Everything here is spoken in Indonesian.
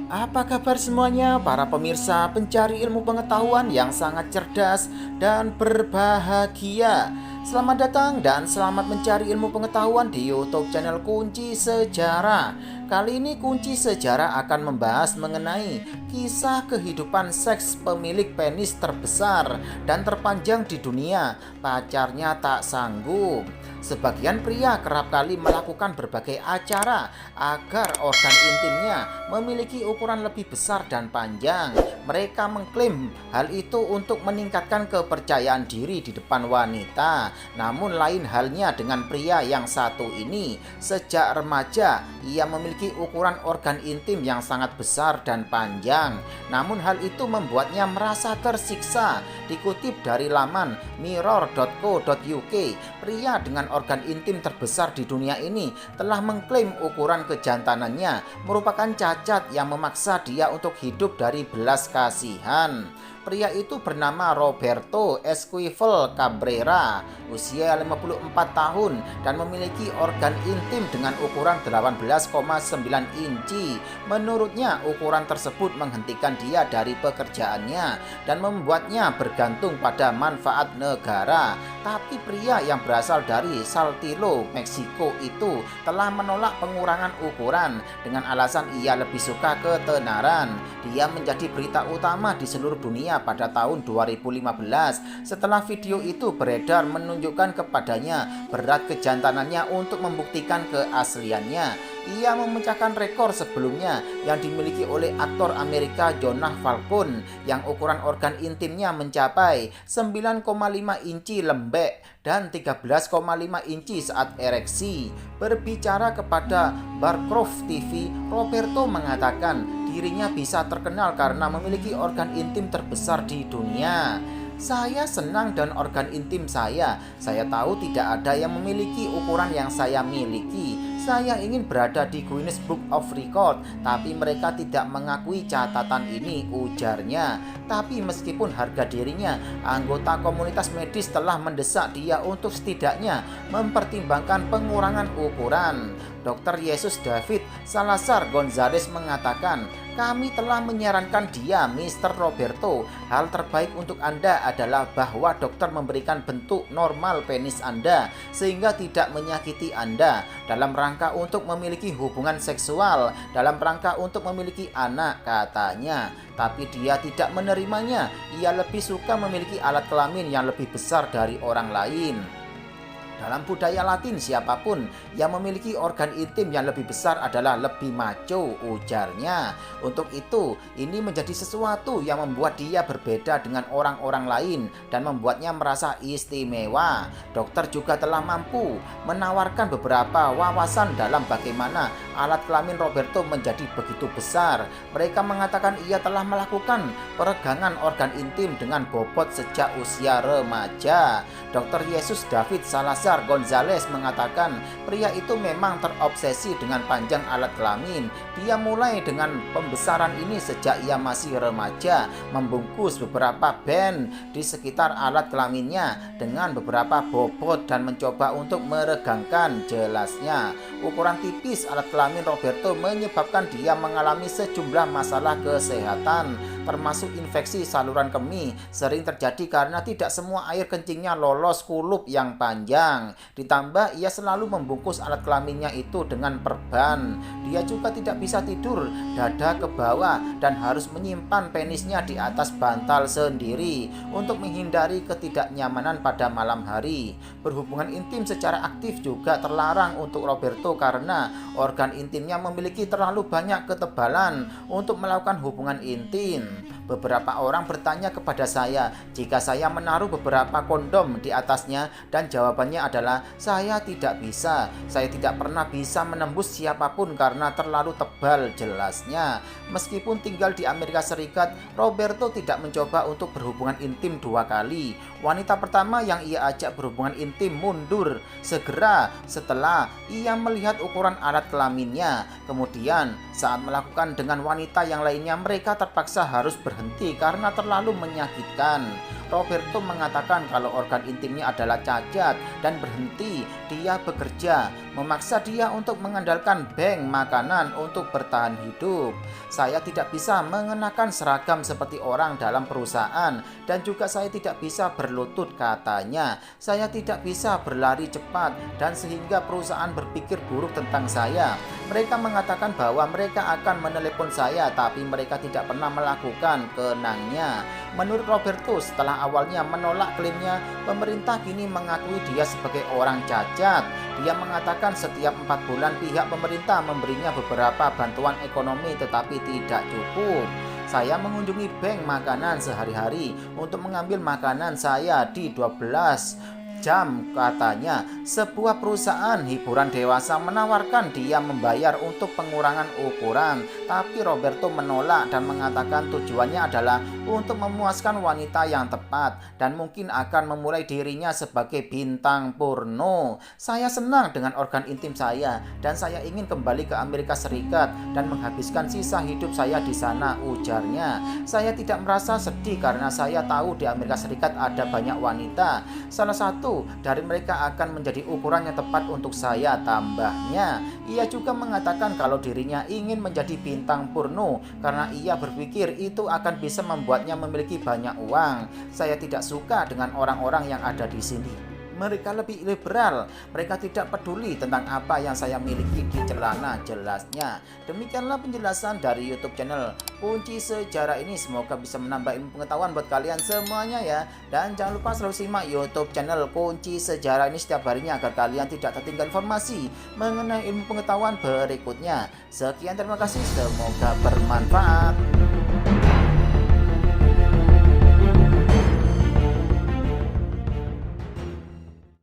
Apa kabar semuanya para pemirsa pencari ilmu pengetahuan yang sangat cerdas dan berbahagia. Selamat datang dan selamat mencari ilmu pengetahuan di YouTube channel Kunci Sejarah. Kali ini Kunci Sejarah akan membahas mengenai kisah kehidupan seks pemilik penis terbesar dan terpanjang di dunia. Pacarnya tak sanggup. Sebagian pria kerap kali melakukan berbagai acara agar organ intimnya memiliki ukuran lebih besar dan panjang. Mereka mengklaim hal itu untuk meningkatkan kepercayaan diri di depan wanita. Namun lain halnya dengan pria yang satu ini. Sejak remaja, ia memiliki ukuran organ intim yang sangat besar dan panjang. Namun hal itu membuatnya merasa tersiksa. Dikutip dari laman mirror.co.uk, pria dengan organ intim terbesar di dunia ini telah mengklaim ukuran kejantanannya merupakan cacat yang memaksa dia untuk hidup dari belas kasihan. Pria itu bernama Roberto Esquivel Cabrera, usia 54 tahun dan memiliki organ intim dengan ukuran 18,9 inci. Menurutnya, ukuran tersebut menghentikan dia dari pekerjaannya dan membuatnya bergantung pada manfaat negara. Tapi pria yang berasal dari Saltillo, Meksiko itu telah menolak pengurangan ukuran dengan alasan ia lebih suka ketenaran. Dia menjadi berita utama di seluruh dunia pada tahun 2015 setelah video itu beredar menunjukkan kepadanya berat kejantanannya untuk membuktikan keasliannya. Ia memecahkan rekor sebelumnya yang dimiliki oleh aktor Amerika Jonah Falcon yang ukuran organ intimnya mencapai 9,5 inci lembek dan 13,5 inci saat ereksi. Berbicara kepada Barcroft TV, Roberto mengatakan dirinya bisa terkenal karena memiliki organ intim terbesar di dunia. Saya senang dengan organ intim saya. Saya tahu tidak ada yang memiliki ukuran yang saya miliki. Saya ingin berada di Guinness Book of Record, tapi mereka tidak mengakui catatan ini, ujarnya. Tapi meskipun harga dirinya, anggota komunitas medis telah mendesak dia untuk setidaknya mempertimbangkan pengurangan ukuran. Dr. Yesus David Salazar Gonzalez mengatakan, "Kami telah menyarankan dia, Mr. Roberto. Hal terbaik untuk Anda adalah bahwa dokter memberikan bentuk normal penis Anda sehingga tidak menyakiti Anda dalam rangka untuk memiliki hubungan seksual, dalam rangka untuk memiliki anak," katanya. Tapi dia tidak menerimanya. Ia lebih suka memiliki alat kelamin yang lebih besar dari orang lain. Dalam budaya Latin, siapapun yang memiliki organ intim yang lebih besar adalah lebih macho, ujarnya. Untuk itu, ini menjadi sesuatu yang membuat dia berbeda dengan orang-orang lain dan membuatnya merasa istimewa. Dokter juga telah mampu menawarkan beberapa wawasan dalam bagaimana alat kelamin Roberto menjadi begitu besar. Mereka mengatakan ia telah melakukan peregangan organ intim dengan bobot sejak usia remaja. Dr. Yesus David Salazar Gonzalez mengatakan pria itu memang terobsesi dengan panjang alat kelamin. Dia mulai dengan pembesaran ini sejak ia masih remaja, membungkus beberapa band di sekitar alat kelaminnya dengan beberapa bobot dan mencoba untuk meregangkan, jelasnya. Ukuran tipis alat kelamin Roberto menyebabkan dia mengalami sejumlah masalah kesehatan, termasuk infeksi saluran kemih. Sering terjadi karena tidak semua air kencingnya lolos kulup yang panjang. Ditambah ia selalu membungkus alat kelaminnya itu dengan perban. Dia juga tidak bisa tidur dada ke bawah dan harus menyimpan penisnya di atas bantal sendiri untuk menghindari ketidaknyamanan pada malam hari. Berhubungan intim secara aktif juga terlarang untuk Roberto karena organ intimnya memiliki terlalu banyak ketebalan untuk melakukan hubungan intim. Beberapa orang bertanya kepada saya jika saya menaruh beberapa kondom di atasnya dan jawabannya adalah saya tidak bisa. Saya tidak pernah bisa menembus siapapun karena terlalu tebal, jelasnya. Meskipun tinggal di Amerika Serikat, Roberto tidak mencoba untuk berhubungan intim 2 kali. Wanita pertama yang ia ajak berhubungan intim mundur segera setelah ia melihat ukuran alat kelaminnya. Kemudian saat melakukan dengan wanita yang lainnya, mereka terpaksa harus berhenti karena terlalu menyakitkan. Roberto mengatakan kalau organ intimnya adalah cacat dan berhenti dia bekerja, memaksa dia untuk mengandalkan bank makanan untuk bertahan hidup. Saya tidak bisa mengenakan seragam seperti orang dalam perusahaan dan juga saya tidak bisa berlutut katanya. Saya tidak bisa berlari cepat dan sehingga perusahaan berpikir buruk tentang saya. Mereka mengatakan bahwa mereka akan menelepon saya tapi mereka tidak pernah melakukan kenangnya. Menurut Roberto, setelah awalnya menolak klaimnya, pemerintah kini mengakui dia sebagai orang cacat. Dia mengatakan setiap 4 bulan pihak pemerintah memberinya beberapa bantuan ekonomi tetapi tidak cukup. Saya mengunjungi bank makanan sehari-hari untuk mengambil makanan saya di 12 jam katanya. Sebuah perusahaan hiburan dewasa menawarkan dia membayar untuk pengurangan ukuran, tapi Roberto menolak dan mengatakan tujuannya adalah untuk memuaskan wanita yang tepat dan mungkin akan memulai dirinya sebagai bintang porno. Saya senang dengan organ intim saya dan saya ingin kembali ke Amerika Serikat dan menghabiskan sisa hidup saya di sana, ujarnya. Saya tidak merasa sedih karena saya tahu di Amerika Serikat ada banyak wanita. Salah satu dari mereka akan menjadi ukuran yang tepat untuk saya, tambahnya. Ia juga mengatakan kalau dirinya ingin menjadi bintang porno karena ia berpikir itu akan bisa membuatnya memiliki banyak uang. Saya tidak suka dengan orang-orang yang ada di sini. Mereka lebih liberal, mereka tidak peduli tentang apa yang saya miliki di celana, jelasnya. Demikianlah penjelasan dari YouTube channel Kunci Sejarah ini. Semoga bisa menambah ilmu pengetahuan buat kalian semuanya ya. Dan jangan lupa selalu simak YouTube channel Kunci Sejarah ini setiap harinya agar kalian tidak tertinggal informasi mengenai ilmu pengetahuan berikutnya. Sekian, terima kasih, semoga bermanfaat.